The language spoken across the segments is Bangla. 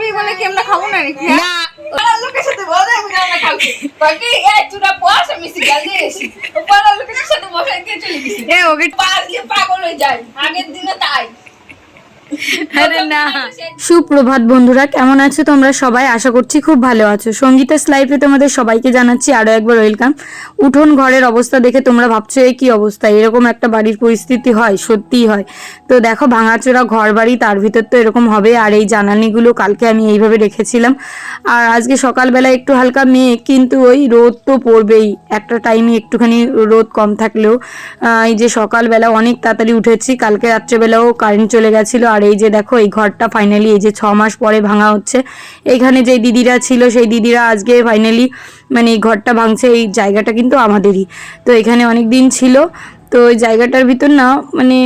খাবি বলে কি আমরা খাবো না নাকি? না পাড়ার লোকের সাথে বলে আমি আমরা খাবো। বাকি এই তুরা বস আমি সিগাল দিয়ে এসি। পাড়ার লোকের সাথে বসাই দিয়ে চলে গেছি। ওকে পাগল হয়ে যায়। আগের দিনে তাই। আরে না। সুপ্রভাত বন্ধুরা, কেমন আছো তোমরা সবাই? আশা করছি খুব ভালো আছো। সঙ্গীতাস লাইফে তোমাদের সবাইকে জানাচ্ছি আরো একবার ওয়েলকাম। উঠোন ঘরের অবস্থা দেখে তোমরা ভাবছো এই কি অবস্থা, এরকম একটা বাড়ির পরিস্থিতি হয়? সত্যিই হয়। তো দেখো ভাঙাচোরা ঘর বাড়ি, তার ভিতর তো এরকম হবে। আর এই জানালাগুলো কালকে আমি এইভাবে রেখেছিলাম। আর আজকে সকালবেলা একটু হালকা মেঘ, কিন্তু ওই রোদ তো পড়বেই। একটা টাইমে একটুখানি রোদ কম থাকলেও এই যে সকালবেলা অনেক তাড়াতাড়ি উঠেছি, কালকে রাত্রেবেলাও কারেন্ট চলে গেছিলো। আর এই যে দেখো এই ঘরটা ফাইনালি এই যে 6 মাস পরে ভাঙা হচ্ছে। এইখানে যে দিদিরা ছিল সেই দিদিরা আজকে ফাইনালি মানে এই ঘরটা ভাঙছে। এই জায়গাটা কিন্তু আমাদেরই, তো এখানে অনেক দিন ছিল। তো ওই জায়গাটার ভিতর না মানে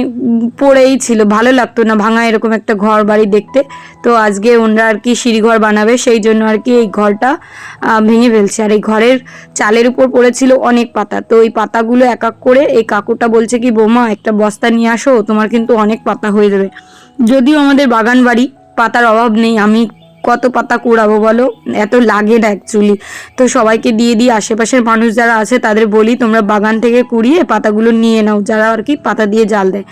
পড়েই ছিল, ভালো লাগতো না ভাঙা এরকম একটা ঘর বাড়ি দেখতে। তো আজকে ওনারা আর কি সিঁড়িঘর বানাবে, সেই জন্য আর কি এই ঘরটা ভেঙে ফেলছে। আর এই ঘরের চালের উপর পড়েছিল অনেক পাতা, তো ওই পাতাগুলো এক এক করে এই কাকুটা বলছে কি বৌমা একটা বস্তা নিয়ে আসো, তোমার কিন্তু অনেক পাতা হয়ে যাবে। যদিও আমাদের বাগান বাড়ি, পাতার অভাব নেই, আমি কত পাতা কুড়াবো বলো, এত লাগে না অ্যাকচুয়ালি। তো সবাইকে দিয়ে দিই, আশেপাশের মানুষ যারা আছে তাদের বলি তোমরা বাগান থেকে কুড়িয়ে পাতাগুলো নিয়ে নাও, যারা আর কি পাতা দিয়ে জাল দেয়।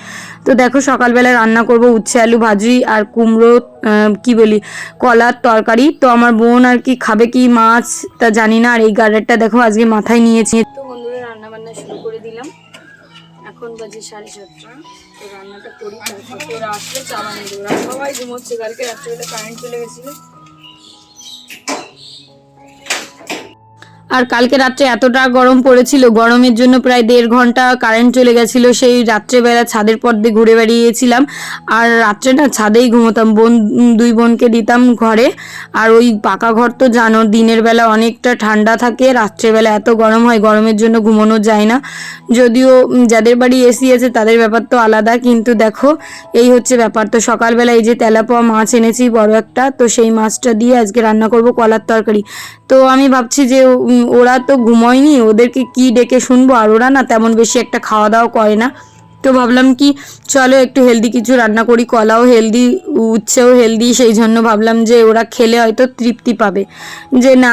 তো দেখো সকালবেলা রান্না করব উচ্ছে আলু ভাজি আর কুমড়ো কি বলি কলার তরকারি। তো আমার বোন আর কি খাবে কি মাছ তা জানি না। আর এই গার্ডারটা দেখো আজকে মাথায় নিয়েছি। তো বন্ধুরা রান্না বান্না শুরু করে দিলাম, এখন বাজে 7:30। তো রান্নাটা করি, তারপর ওরা আসলে চা বানিয়ে দেবো। ওরা সবাই ঘুমোচ্ছে, কালকে রাত্রেবেলা কারেন্ট চলে গেছিল। আর কালকে রাত্রে এতটা গরম পড়েছিল, গরমের জন্য প্রায় 1.5 ঘন্টা কারেন্ট চলে গেছিলো। সেই রাত্রেবেলা ছাদের পর দিয়ে ঘুরে বেরিয়েছিলাম। আর রাত্রে না ছাদেই ঘুমোতাম, দুই বোনকে দিতাম ঘরে। আর ওই পাকা ঘর তো জানো দিনের বেলা অনেকটা ঠান্ডা থাকে, রাত্রেবেলা এত গরম হয়, গরমের জন্য ঘুমানো যায় না। যদিও যাদের বাড়ি এসি আছে তাদের ব্যাপার তো আলাদা, কিন্তু দেখো এই হচ্ছে ব্যাপার। তো সকালবেলা এই যে তেলাপোয়া মাছ এনেছি বড় একটা, তো সেই মাছটা দিয়ে আজকে রান্না করব কলার তরকারি। তো আমি ভাবছি যে ওরা তো ঘুমোয়নি, ওদেরকে কি ডেকে শুনবো, আর ওরা না তেমন বেশি একটা খাওয়া দাওয়া করে না। তো ভাবলাম কি চলো একটু হেলদি কিছু রান্না করি, কলাও হেলদি উচ্ছেও হেলদি, সেই জন্য ভাবলাম যে ওরা খেলে হয়তো তৃপ্তি পাবে, যে না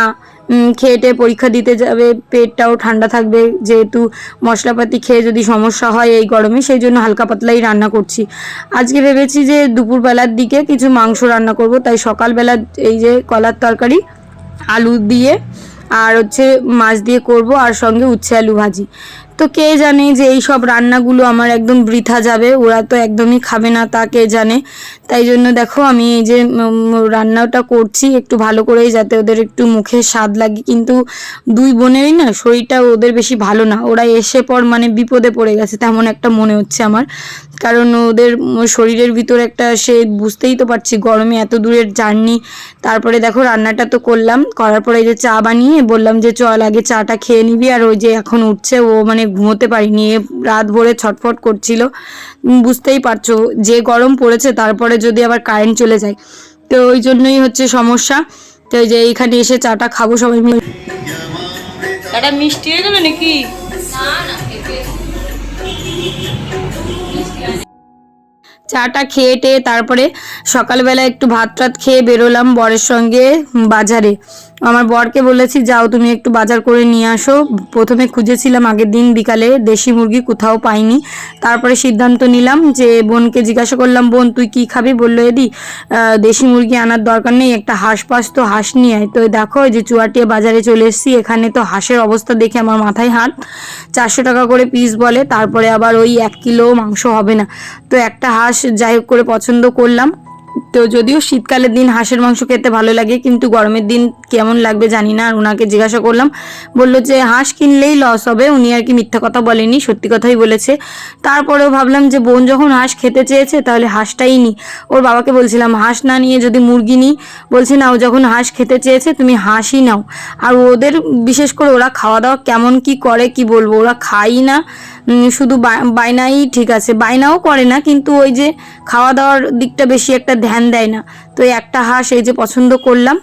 খেয়ে পরীক্ষা দিতে যাবে, পেটটাও ঠান্ডা থাকবে। যেহেতু মশলাপাতি খেয়ে যদি সমস্যা হয় এই গরমে, সেই জন্য হালকা পাতলাই রান্না করছি। আজকে ভেবেছি যে দুপুরবেলার দিকে কিছু মাংস রান্না করব, তাই সকালবেলা এই যে কলার তরকারি আলু দিয়ে আর হচ্ছে মাছ দিয়ে করব, আর সঙ্গে উচ্ছে আলু ভাজি। তো কে জানে যে এই সব রান্নাগুলো আমার একদম বৃথা যাবে, ওরা তো একদমই খাবে না তা কে জানে। তাই জন্য দেখো আমি এই যে রান্নাটা করছি একটু ভালো করেই, যাতে ওদের একটু মুখে স্বাদ লাগে। কিন্তু দুই বোনেরই না শরীরটা ওদের বেশি ভালো না, ওরা এসে পর মানে বিপদে পড়ে গেছে তেমন একটা মনে হচ্ছে আমার। কারণ ওদের শরীরের ভিতর একটা সে বুঝতেই তো পারছি, গরমে এত দূরের জার্নি। তারপরে দেখো রান্নাটা তো করলাম, করার পরে এই যে চা বানিয়ে বললাম যে চল আগে চাটা খেয়ে নিবি। আর ওই যে এখন উঠছে ও, মানে ঘুমোতে পারিনি, রাত ভরে ছটফট করছিল। বুঝতেই পারছো যে গরম পড়েছে, তারপরে যদি আবার কারেন্ট চলে যায়, তো ওই জন্যই হচ্ছে সমস্যা। তো এই যে এইখানে এসে চাটা খাবো সবাই মিলে। এটা মিষ্টি হয়ে গেল নাকি? চাটা খেয়ে টেয়ে তারপরে সকালবেলা একটু ভাত টাত খেয়ে বেরোলাম বরের সঙ্গে বাজারে। আমার বরকে বলেছি যাও তুমি একটু বাজার করে নিয়ে আসো। প্রথমে খুঁজেছিলাম আগের দিন বিকালে, দেশি মুরগি কোথাও পাইনি। তারপরে সিদ্ধান্ত নিলাম যে বোনকে জিজ্ঞাসা করলাম, বোন তুই কি খাবি? বললো এদি দেশি মুরগি আনার দরকার নেই, একটা হাঁস পাস তো হাঁস নিয়ে আয়। তো দেখো যে চুয়াটিয়া বাজারে চলে এসেছি, এখানে তো হাঁসের অবস্থা দেখে আমার মাথায় হাত। 400 টাকা করে পিস বলে, তারপরে আবার ওই 1 কিলো মাংস হবে না। তো একটা হাঁস যাই হোক করে পছন্দ করলাম। তো যদিও শীতকালের দিন হাঁসের মাংস খেতে ভালো লাগে, কিন্তু গরমের দিন কেমন লাগবে জানি না। আর ওনাকে জিজ্ঞাসা করলাম, বললো যে হাঁস কিনলেই লস হবে। উনি আর কি মিথ্যা কথা বলেনি, সত্যি কথাই বলেছে। তারপরেও ভাবলাম যে বোন যখন হাঁস খেতে চেয়েছে তাহলে হাঁসটাই নিই। ওর বাবাকে বলছিলাম হাঁস না নিয়ে যদি মুরগি নিই, বলছি না ও যখন হাঁস খেতে চেয়েছে তুমি হাঁসই নাও। আর ওদের বিশেষ করে ওরা খাওয়া দাওয়া কেমন কি করে কি বলবো, ওরা খাই না, শুধু বায়নাই ঠিক আছে, বায়নাও করে না, কিন্তু ওই যে খাওয়া দাওয়ার দিকটা বেশি একটা ধ্যান দেয় না। তো একটা হাঁস এই যে পছন্দ করলাম,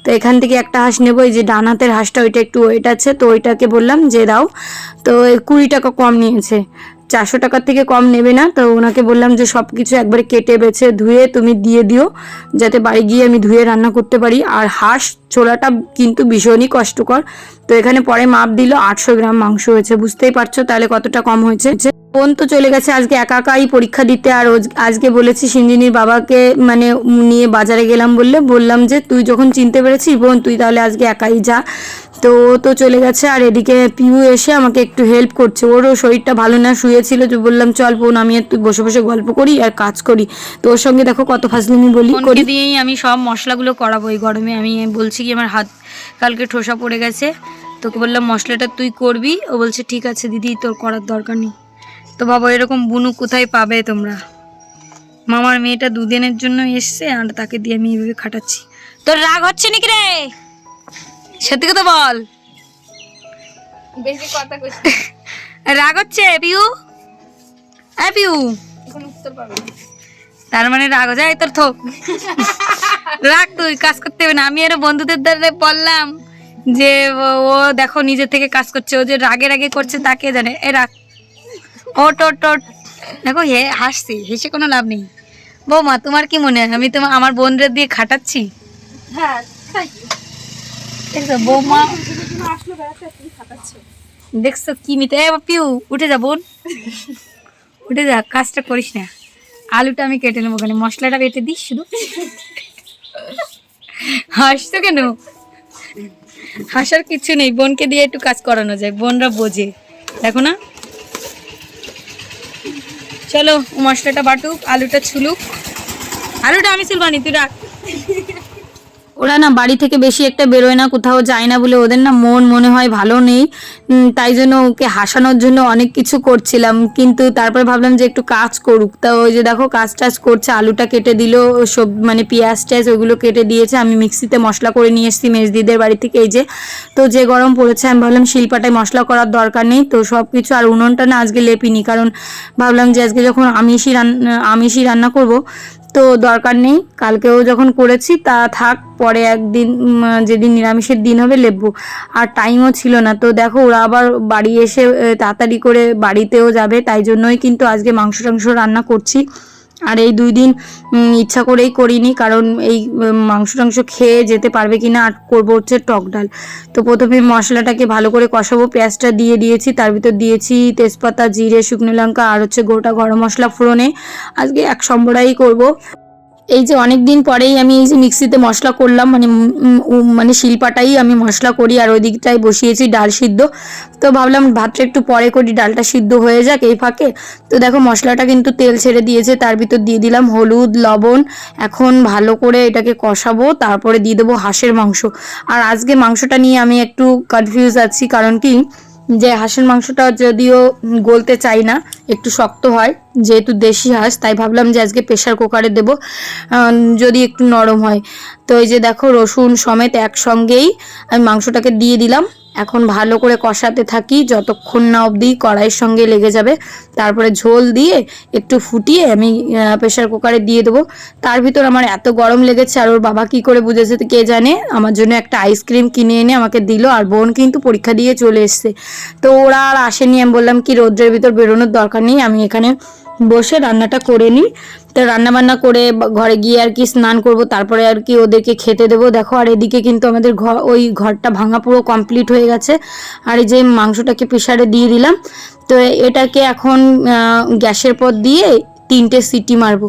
তো এখান থেকে একটা হাঁস নেবো। এই যে ডান হাতের হাঁসটা ওইটা একটু ওয়েট আছে, তো ওইটাকে বললাম যে দাও। তো 20 টাকা কম নিয়েছে, 400 টাকার থেকে কম নেবে না। তো ওনাকে বললাম যে সব কিছু একবারে কেটে বেছে ধুয়ে তুমি দিয়ে দিও, যাতে বাড়ি গিয়ে আমি ধুয়ে রান্না করতে পারি। আর হাঁস ছোলাটা কিন্তু ভীষণই কষ্টকর। তো এখানে পরে মাপ দিল 800 গ্রাম মাংস হয়েছে, বুঝতেই পারছো তাহলে কতটা কম হয়েছে। বোন তো চলে গেছে আজকে একা একাই পরীক্ষা দিতে। আর আজকে বলেছি সিঞ্জিনির বাবাকে মানে নিয়ে বাজারে গেলাম বললাম যে তুই যখন চিনতে পেরেছিস বোন তুই তাহলে আজকে একাই যা। তো ও তো চলে গেছে। আর এদিকে পিউ এসে আমাকে একটু হেল্প করছে, ওরও শরীরটা ভালো না, শুয়েছিল। তো বললাম চল বোন আমি আর তুই বসে বসে গল্প করি আর কাজ করি। তো ওর সঙ্গে দেখো কত ফাজলিমি বলি করি দিয়েই আমি সব মশলাগুলো করাবো এই গরমে। আমি বলছি কি আমার হাত কালকে ঠোসা পড়ে গেছে, তোকে বললাম মশলাটা তুই করবি। ও বলছে ঠিক আছে দিদি তোর করার দরকার নেই। তো বাবা এরকম বুনু কোথায় পাবে তোমরা? মামার মেয়েটা 2 দিনের জন্য এসছে আর তাকে দিয়ে আমি এইভাবে খাটাচ্ছি। তোর রাগ হচ্ছে নাকি রে? সত্যি কথা বল। বেশি কথা কইছ রাগ হচ্ছে পিউ? হ্যাঁ পিউ, এখন উত্তর পাবে না। তার মানে রাগ হচ্ছে? এই তোর থোক রাগ, তুই কাজ করতে হবে না। আমি আরো বন্ধুদের দ্বারা বললাম যে ও দেখো নিজে থেকে কাজ করছে, ও যে রাগে রাগে করছে তাকে জানে। এ রাগ, ওট ওট ওট। দেখো হাসছি, হেসে কোনো লাভ নেই। বৌমা তোমার কি মনে হয় আমি আমার বোনদের দিয়ে খাটাচ্ছি? হ্যাঁ দেখছো বৌমা, আসলে বেড়াতে তুমি খাটাচ্ছো। দেখছো কি মিতে। পিউ উঠে যা বোন, উঠে যা, কাজটা করিস না। আলুটা আমি কেটে নেবো, ওখানে মশলাটা বেটে দিস শুধু। হাসছো কেন? হাসার কিছু নেই, বোনকে দিয়ে একটু কাজ করানো যায়, বোনরা বোঝে। দেখো না, চলো মশলাটা বাটুক, আলুটা ছুলুক। আলুটা আমি ছুলবানি, তুই রাখ। ওরা না বাড়ি থেকে বেশি একটা বেরোয় না, কোথাও যায় না বলে ওদের না মনে হয় ভালো নেই। তাই জন্য ওকে হাসানোর জন্য অনেক কিছু করছিলাম, কিন্তু তারপরে ভাবলাম যে একটু কাজ করুক। তা ওই যে দেখো কাজ টাজ করছে, আলুটা কেটে দিল, সব মানে পেঁয়াজ টেয়াজ ওইগুলো কেটে দিয়েছে। আমি মিক্সিতে মশলা করে নিয়ে এসেছি মেজদিদের বাড়ি থেকে। এই যে তো যে গরম পড়েছে আমি ভাবলাম শিলপাটায় মশলা করার দরকার নেই, তো সব কিছু। আর উনুনটা না আজকে লেপিনি, কারণ ভাবলাম যে আজকে যখন আমিষই রান্না করব তো দরকার নেই, কালকেও যখন করেছি তা থাক, পরে একদিন যেদিন নিরামিষের দিন হবে লেপবো। আর টাইমও ছিল না। তো দেখো ওরা আবার বাড়ি এসে তাড়াতাড়ি করে বাড়িতেও যাবে, তাই জন্যই কিন্তু আজকে মাংস টাংস রান্না করছি। আর এই 2 দিন ইচ্ছা করেই করিনি, কারণ এই মাংস টাংস খেয়ে যেতে পারবে কিনা। আর করবো হচ্ছে টক ডাল। তো প্রথমে মশলাটাকে ভালো করে কষাবো, পেঁয়াজটা দিয়ে দিয়েছি, তার ভিতর দিয়েছি তেজপাতা, জিরে, শুকনো লঙ্কা আর হচ্ছে গোটা গরম মশলা ফোড়নে। আজকে এক সম্বরাই করবো। এই যে অনেক দিন পরেই আমি এই যে মিক্সিতে মশলা করলাম, মানে শিলপাটাই আমি মশলা করি। আর ওই দিকটাই বসিয়েছি ডাল সিদ্ধ। তো ভাবলাম ভাতটা একটু পরে করি, ডালটা সিদ্ধ হয়ে যাক এই ফাঁকে। তো দেখো মশলাটা কিন্তু তেল ছেড়ে দিয়েছে, তার ভিতর দিয়ে দিলাম হলুদ লবণ। এখন ভালো করে এটাকে কষাবো, তারপরে দিয়ে দেবো হাঁসের মাংস। আর আজকে মাংসটা নিয়ে আমি একটু কনফিউজ আছি, কারণ কি যে হাঁসের মাংসটা যদিও গলতে চাই না, একটু শক্ত হয়, যেহেতু দেশি হাঁস, তাই ভাবলাম যে আজকে প্রেশার কুকারে দেবো, যদি একটু নরম হয়। তো এই যে দেখো রসুন সমেত একসঙ্গেই আমি মাংসটাকে দিয়ে দিলাম। এখন ভালো করে কষাতে থাকি যতক্ষণ না অবধি কড়াইয়ের সঙ্গে লেগে যাবে। তারপরে ঝোল দিয়ে একটু ফুটিয়ে আমি প্রেশার কুকারে দিয়ে দেবো। তার ভিতর আমার এত গরম লেগেছে, আর ওর বাবা কি করে বুঝেছে কে জানে, আমার জন্য একটা আইসক্রিম কিনে এনে আমাকে দিল। আর বোন কিন্তু পরীক্ষা দিয়ে চলে এসছে, তো ওরা আর আসেনি। আমি বললাম কি রোদ্রের ভিতর বেরোনোর দরকার নেই, আমি এখানে বসে রান্নাটা করে নিই। তো রান্নাবান্না করে ঘরে গিয়ে আর কি স্নান করব, তারপরে আর কি ওদেরকে খেতে দেবো। দেখো আর এদিকে কিন্তু আমাদের ওই ঘরটা ভাঙা পুরো কমপ্লিট হয়ে গেছে। আর এই যে মাংসটাকে প্রেসারে দিয়ে দিলাম। তো এটাকে এখন গ্যাসের পর দিয়ে 3টে সিটি মারবো।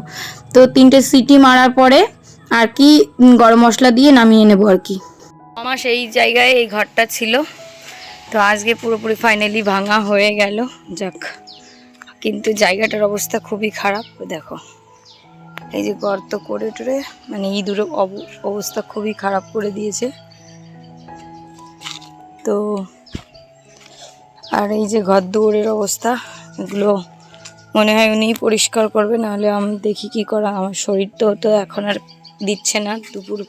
তো 3টে সিটি মারার পরে আর কি গরম মশলা দিয়ে নামিয়ে নেবো আর কি। আমার সেই জায়গায় এই ঘরটা ছিল, তো আজকে পুরোপুরি ফাইনালি ভাঙা হয়ে গেল। যাক, কিন্তু জায়গাটার অবস্থা খুবই খারাপ। দেখো এই যে গর্ত করে টরে, মানে ইঁদুর অবস্থা খুবই খারাপ করে দিয়েছে। তো আর এই যে ঘর দুয়ারের অবস্থা, এগুলো মনে হয় উনি পরিষ্কার করবে, নাহলে আমি দেখি কি করা। আমার শরীর তো এখন আর দিচ্ছে না, দুপুর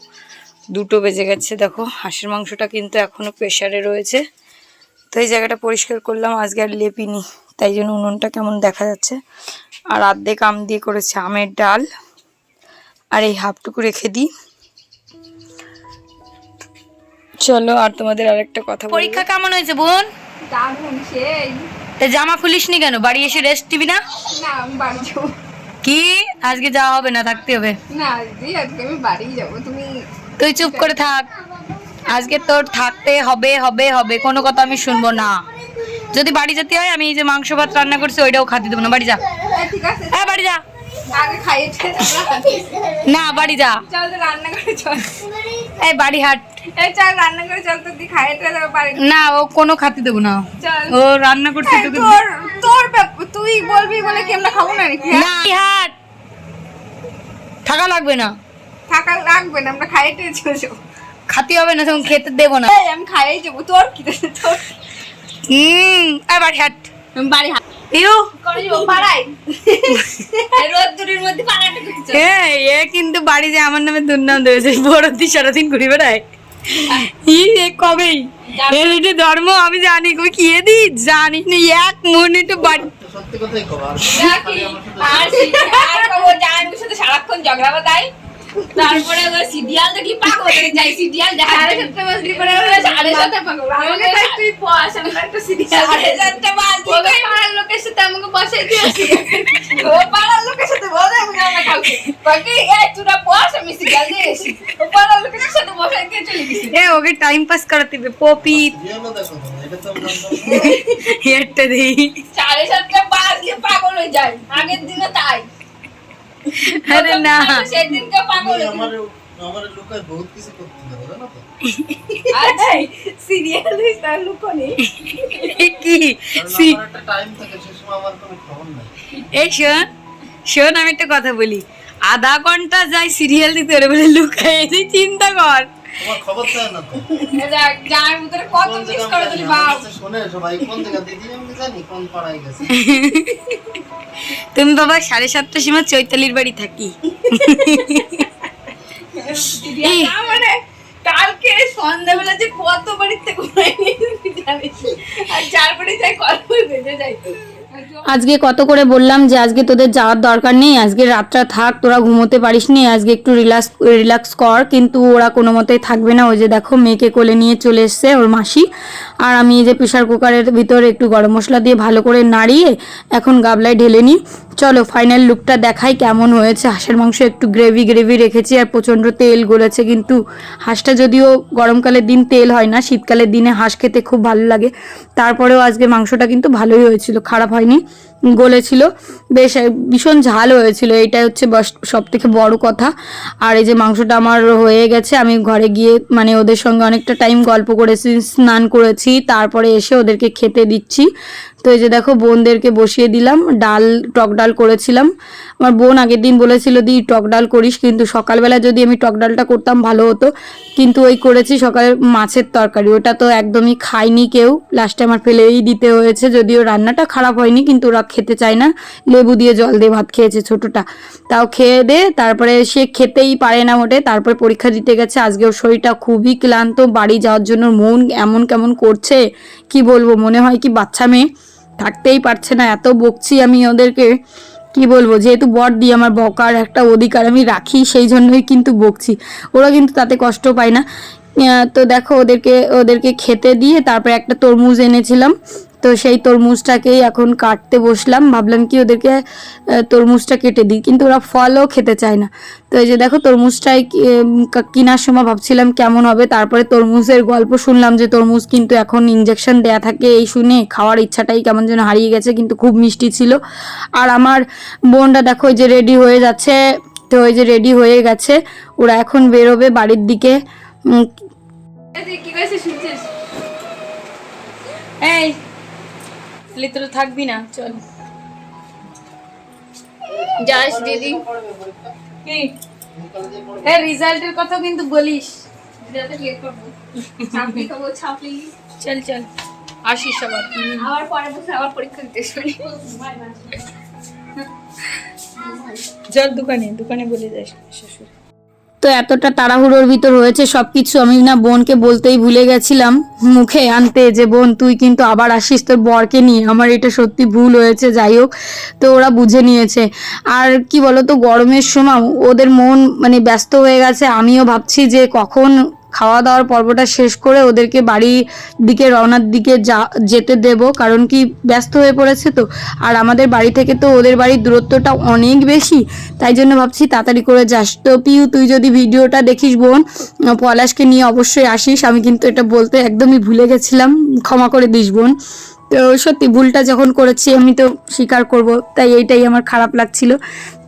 2টো বেজে গেছে। দেখো হাঁসের মাংসটা কিন্তু এখনও প্রেশারে রয়েছে। তো এই জায়গাটা পরিষ্কার করলাম, আজকে আর লেপিনি, তাই জন্য উনুনটা কেমন দেখা যাচ্ছে। আর অর্ধেক আম দিয়ে করেছে আমের ডাল, আর এই হাফটুকু রেখে দিই। চলো আর তোমাদের আরেকটা কথা, পরীক্ষা কেমন হয়েছে বোন? দারুণ সেই তো জামা খুলিসনি কেন? বাড়ি এসে রেস্ট দিবি না? না আমি বাড়ি যাবো। কি আজকে যাওয়া হবে না, থাকতে হবে? না দিদি আজকে আমি বাড়ি যাবো। তুই চুপ করে থাক, আজকে তোর থাকতে হবে হবে হবে, কোনো কথা আমি শুনবো না। যদি বাড়ি যেতে হয় আমি এই যে মাংস ভাত রান্না করছি ওইটাও খাতে দেবো না। বাড়ি যা। ঠিক আছে হ্যাঁ বাড়ি যা। আগে খাইয়ে না বাড়ি যা। চল তো রান্না করে চল। এই বাড়ি হাট। এই চল রান্না করে চল তো তুই খাইয়ে বাড়ি। না ও কোনো খাতে দেবো না। চল ও রান্না করছে তোকে। তোর তুই বলবি বলে কি আমরা খাবো না নাকি? না হাট থাকা লাগবে না। থাকা লাগবে না, আমরা খাইয়ে চলে যাবো। খাতে হবে না, তখন খেতে দেবো না। আমি খাইয়ে যাবো। তোর কি তোর বাড়ি হাট। বাড়ি হাট ইউ করে যাবো পাড়ায়। রোদ্দুরের মধ্যে পাড়াটা করছে। হ্যাঁ এ কিন্তু বাড়ি যে আমার নামে দুর্নাম দিয়েছে, বড়দি সারাদিন ঘুরে বেড়ায়। কবেই এর এটা ধর্ম আমি জানি, কই কি দি জানি না, এক মিনিট বাড়ি সত্যি কথাই কও। আর কবো জামাইয়ের সাথে সারাক্ষণ ঝগড়া বাঁধাই। তারপরে ওই সিরিয়াল দেখলি পাগল হয়ে যাই। সিরিয়াল দেখা 7:30 বাজলি পরে 7:30 পাগল। আমাকে তাই তুই বস, আমরা একটা সিরিয়াল 7:30 বাজলি ওই পাড়ার লোকের সাথে আমাকে বসাই দিয়েছি। ও পাড়ার লোকের সাথে বলে আমি রান্না খাচ্ছি। বাকি এই তোরা বস, আমি সিরিয়াল দেখছি। ও পাড়ার লোকের সাথে বসাই দিয়ে চলে গেছি। এ ওকে টাইম পাস করাতে হবে। পপি রিয়েলও দেখো তো, এটা তো আমরা হেডটা দেই 7:30 বাজলি পাগল হয়ে যায়। আগের দিনে তাই। আরে না সেদিনকে পাগল হয়ে আমার আমার লোকায় বহুত কিছু করতে হবে জানো তো। আচ্ছা সিরিয়াল হইছে লুকোনি কি কারণ আমার একটা টাইম থাকে, সেই সময় আমার কোনো খবর নাই। এই শোন আমি একটা কথা বলি, আধা ঘন্টা যাই সিরিয়াল দিতে ওরে বলে লুকাই, তুই চিন্তা কর। তোমার খবর চায় না তো। যার ভিতরে কত মিস করে দিলি বাপ। শুনে সবাই কোন জায়গা দিদি আমি জানি কোন পাড়ায় গেছে। তুমি বাবা 7:30টার সময় চৈতালির বাড়ি থাকি। মানে কালকে সন্ধ্যাবেলা যে কত বাড়িতে ঘুমাই জানিস, আর চার বাড়ি যাই কত বেজে যাই। আজকে কত করে বললাম যে আজকে তোদের যাওয়ার দরকার নেই, আজকে রাতটা থাক, তোরা ঘুমোতে পারিস নি, আজকে একটু রিল্যাক্স কর, কিন্তু ওরা কোনো মতেই থাকবে না। ওই যে দেখো মেয়েকে কোলে নিয়ে চলে এসছে ওর মাসি, আর আমি এই যে প্রেশার কুকারের ভিতরে একটু গরম মশলা দিয়ে ভালো করে নাড়িয়ে এখন গাবলায় ঢেলে নিই। চলো ফাইনাল লুকটা দেখাই কেমন হয়েছে। হাঁসের মাংস একটু গ্রেভি রেখেছি আর প্রচণ্ড তেল গলেছে, কিন্তু হাঁসটা যদিও গরমকালের দিন তেল হয় না, শীতকালের দিনে হাঁস খেতে খুব ভালো লাগে। তারপরেও আজকে মাংসটা কিন্তু ভালোই হয়েছিল, খারাপ হয়নি, গলেছিল, বেশ ভীষণ ঝাল হয়েছিল, এইটাই হচ্ছে সব থেকে বড় কথা। আর এই যে মাংসটা আমার হয়ে গেছে, আমি ঘরে গিয়ে মানে ওদের সঙ্গে অনেকটা টাইম গল্প করেছি, স্নান করেছি, তারপরে এসে ওদেরকে খেতে দিচ্ছি। তো এই যে দেখো বোনদেরকে বসিয়ে দিলাম, টক ডাল করেছিলাম। আমার বোন আগের দিন বলেছিল দি টক ডাল করিস, কিন্তু সকালবেলা যদি আমি টক ডালটা করতাম ভালো হতো, কিন্তু ওই করেছি সকালে মাছের তরকারি, ওটা তো একদমই খায়নি কেউ, লাস্টে আমার ফেলেই দিতে হয়েছে। যদিও রান্নাটা খারাপ হয়নি, কিন্তু ওরা খেতে চায় না, লেবু দিয়ে জল দিয়ে ভাত খেয়েছে ছোটটা, তাও খেয়ে দে, তারপরে সে খেতেই পারে না মোটে, তারপরে পরীক্ষা দিতে গেছে। আজকে ওর শরীরটা খুবই ক্লান্ত, বাড়ি যাওয়ার জন্য মন এমন কেমন করছে কি বলবো, মনে হয় কি বাচ্চা মেয়ে থাকতেই পারছে না, এত বকছি আমি ওদেরকে, কি বলবো, যেহেতু বর দিয়ে আমার বকার একটা অধিকার আমি রাখি, সেই জন্যই কিন্তু বকছি, ওরা কিন্তু তাতে কষ্ট পায় না। তো দেখো ওদেরকে খেতে দিয়ে তারপরে একটা তরমুজ এনেছিলাম, তো সেই তরমুজটাকেই এখন কাটতে বসলাম, ভাবলাম কি ওদেরকে তরমুজটা কেটে দিই, কিন্তু ওরা ফলও খেতে চায় না। তো এই যে দেখো তরমুজটাই কেনার সময় ভাবছিলাম কেমন হবে, তারপরে তরমুজের গল্প শুনলাম যে তরমুজ কিন্তু এখন ইঞ্জেকশন দেয়া থাকে, এই শুনে খাওয়ার ইচ্ছাটাই কেমন যেন হারিয়ে গেছে, কিন্তু খুব মিষ্টি ছিল। আর আমার বোনটা দেখো যে রেডি হয়ে যাচ্ছে, তো ওই যে রেডি হয়ে গেছে, ওরা এখন বেরোবে বাড়ির দিকে। কি কইছিস শুনছিস? এই তোরা থাকবি না, চল যাস দিদি। কি হ্যাঁ রেজাল্টের কথা কিন্তু বলিস, ছাপলি খাবো ছাপলি। চল আসিস আবার। আবার পরে বসে আবার পরীক্ষা দিতে শুনি। চল দোকানে বলে যাস শ্বশুর। তো এতটা তাড়াহুড়োর ভিতর হয়েছে সবকিছু, আমি না বোনকে বলতেই ভুলে গেছিলাম মুখে আনতে যে বোন তুই কিন্তু আবার আসিস তোর বরকে নিয়ে, আমার এটা সত্যি ভুল হয়েছে, যাই হোক তো ওরা বুঝে নিয়েছে। আর কি বলতো গরমের সময় ওদের মন মানে ব্যস্ত হয়ে গেছে, আমিও ভাবছি যে কখন খাওয়া দাওয়ার পর্বটা শেষ করে ওদেরকে বাড়ির দিকে রওনার দিকে যেতে দেব, কারণ কি ব্যস্ত হয়ে পড়েছে তো। আর আমাদের বাড়ি থেকে তো ওদের বাড়ির দূরত্বটা অনেক বেশি, তাই জন্য ভাবছি তাড়াতাড়ি করে যাস। তো পিউ, তুই যদি ভিডিওটা দেখিস বোন, পলাশকে নিয়ে অবশ্যই আসিস। আমি কিন্তু এটা বলতে একদমই ভুলে গেছিলাম, ক্ষমা করে দিস বোন। তো সত্যি ভুলটা যখন করেছি আমি তো স্বীকার করব, তাই এইটাই আমার খারাপ লাগছিল।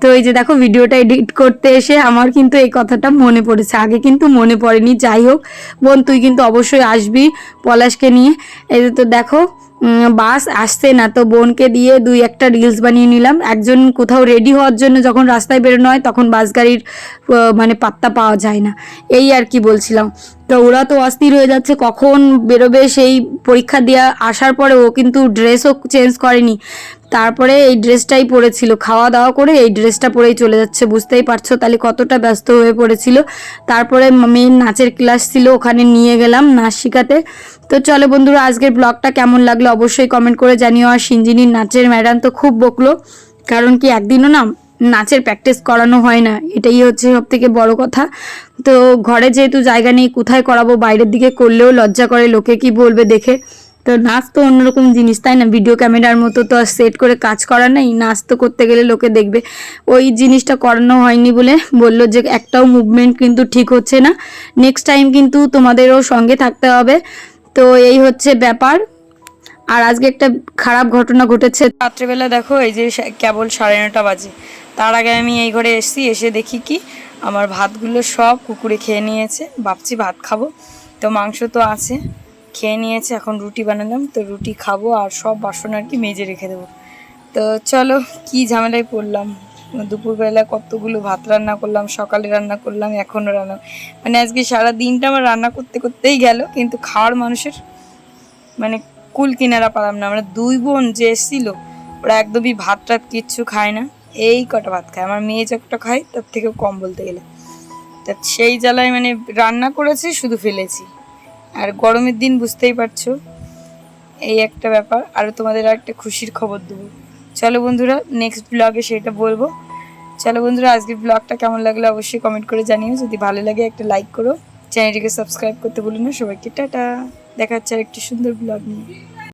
তো এই যে দেখো, ভিডিওটা এডিট করতে এসে আমার কিন্তু এই কথাটা মনে পড়েছে, আগে কিন্তু মনে পড়েনি। যাই হোক বোন, তুই কিন্তু অবশ্যই আসবি পলাশকে নিয়ে। এই তো দেখো বাস আসছে না, তো বোনকে দিয়ে 2-1টা রিলস বানিয়ে নিলাম। একজন কোথাও রেডি হওয়ার জন্য যখন রাস্তায় বেরোনো হয় তখন বাস গাড়ির মানে পাত্তা পাওয়া যায় না, এই আর কি বলছিলাম। তো ওরা তো অস্থির হয়ে যাচ্ছে কখন বেরোবে। সেই পরীক্ষা দিয়ে আসার পরে ও কিন্তু ড্রেসও চেঞ্জ করেনি, তারপরে এই ড্রেসটাই পরেছিল, খাওয়া দাওয়া করে এই ড্রেসটা পরেই চলে যাচ্ছে। বুঝতেই পারছো তাহলে কতটা ব্যস্ত হয়ে পড়েছিল। তারপরে মেয়ের নাচের ক্লাস ছিল, ওখানে নিয়ে গেলাম নাচ শেখাতে। তো চলো বন্ধুরা, আজকের ব্লগটা কেমন লাগলো অবশ্যই কমেন্ট করে জানিও। আর সিঞ্জিনির নাচের ম্যাডাম তো খুব বকলো, কারণ কি একদিনও না নাচের প্র্যাকটিস করানো হয় না, এটাই হচ্ছে সব থেকে বড় কথা। তো ঘরে যেহেতু জায়গা নেই, কোথায় করাবো, বাইরের দিকে করলেও লজ্জা করে, লোকে কি বলবে দেখে। তো নাচ তো অন্যরকম জিনিস, তাই না? ভিডিও ক্যামেরার মতো তো আর সেট করে কাজ করা নেই, নাচ তো করতে গেলে লোকে দেখবে। ওই জিনিসটা করানো হয়নি বলে বললো যে একটাও মুভমেন্ট কিন্তু ঠিক হচ্ছে না, নেক্সট টাইম কিন্তু তোমাদেরও সঙ্গে থাকতে হবে। তো এই হচ্ছে ব্যাপার। আর আজকে একটা খারাপ ঘটনা ঘটেছে। রাত্রেবেলা দেখো, এই যে কেবল 9:30 বাজে, তার আগে আমি এই ঘরে এসেছি, এসে দেখি কি আমার ভাতগুলো সব কুকুরে খেয়ে নিয়েছে। ভাবছি ভাত খাবো, তো মাংস তো আছে, খেয়ে নিয়েছে। এখন রুটি বানালাম, তো রুটি খাবো আর সব বাসন আর কি মেজে রেখে দেবো। তো চলো, কি ঝামেলায় পড়লাম। দুপুরবেলা কতগুলো ভাত রান্না করলাম, সকালে রান্না করলাম, এখনও রান্না, মানে আজকে সারা দিনটা আমার রান্না করতে করতেই গেল, কিন্তু খাওয়ার মানুষের মানে কুল কিনারা পালাম না। আমরা 2 বোন যে এসেছিল, ওরা একদমই ভাত টাত কিচ্ছু খায় না, এই কটা ভাত খায়। আমার মেয়ে যতটা খায় তার থেকেও কম বলতে গেলে। তা সেই জ্বালায় মানে রান্না করেছি শুধু ফেলেছি। আর গরমের দিন বুঝতেই পারছো, এই একটা ব্যাপার। আর তোমাদের একটা খুশির খবর দেবো, চলো বন্ধুরা নেক্সট ব্লগে সেটা বলবো। চলো বন্ধুরা, আজকের ব্লগটা কেমন লাগলো অবশ্যই কমেন্ট করে জানিও। যদি ভালো লাগে একটা লাইক করো, চ্যানেলটিকে সাবস্ক্রাইব করতে ভুলো না। সবাইকে টাটা, দেখা হচ্ছে আর একটি সুন্দর ব্লগ নিয়ে।